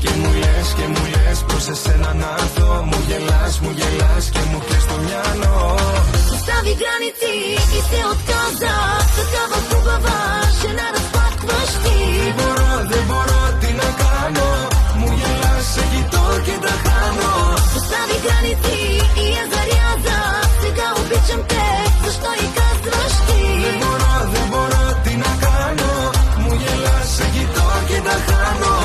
Και μου λες προς εσένα να έρθω. Μου γελάς και μου κλαις το μυαλό. Постави граници и се отказа. Такава хубава жена разплакваш ти. Δεν μπορώ, τι να κάνω. Μου γελάς, σε κοιτώ και τα χάνω. Постави граници и я заряза. Сега обичам те, защо и казваш ти. Δεν μπορώ, τι να κάνω. Μου γελάς, σε κοιτώ και τα χάνω.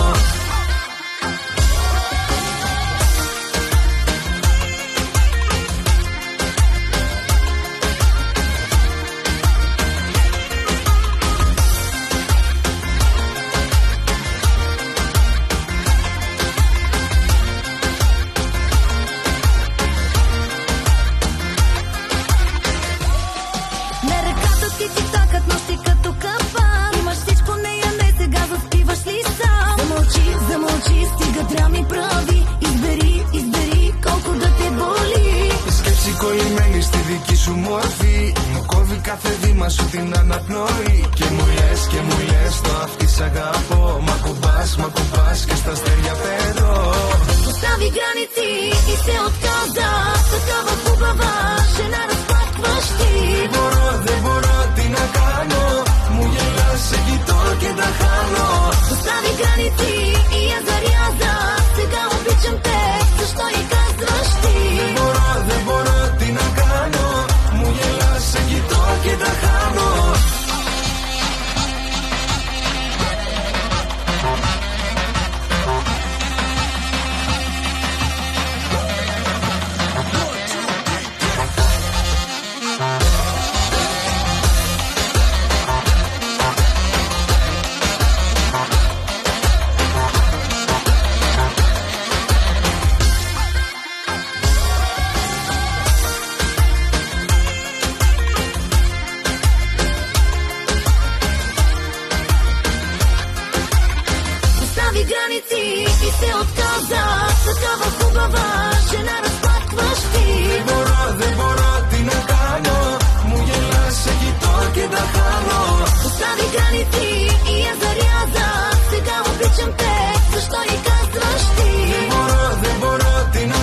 Κολλημένη στη δική σου μορφή, μου κόβει κάθε βήμα σου την αναπνοή. Και μου λες το αυτή σ' αγαπώ. Μ' ακουμπάς και στα αστέρια πέτω. Постави граници и се отказа. Такава хубава жена разплакваш ти. Δεν μπορώ, τι να κάνω. Μου γελάς, σε κοιτώ και τα χάνω. Постави граници и я заряза. Сега обичам те, защо и казваш ти. Δεν μπορώ, τι να κάνω. Μου γελάς, σε κοιτώ και τα χάνω. граници и се отказа. Такава хубава жена разплакваш ти. Δεν μπορώ, τι να κάνω. Μου γελάς, σε κοιτώ και τα χάνω. Постави граници и я заряза. Сега обичам те, защо и казваш ти. Δεν μπορώ, τι να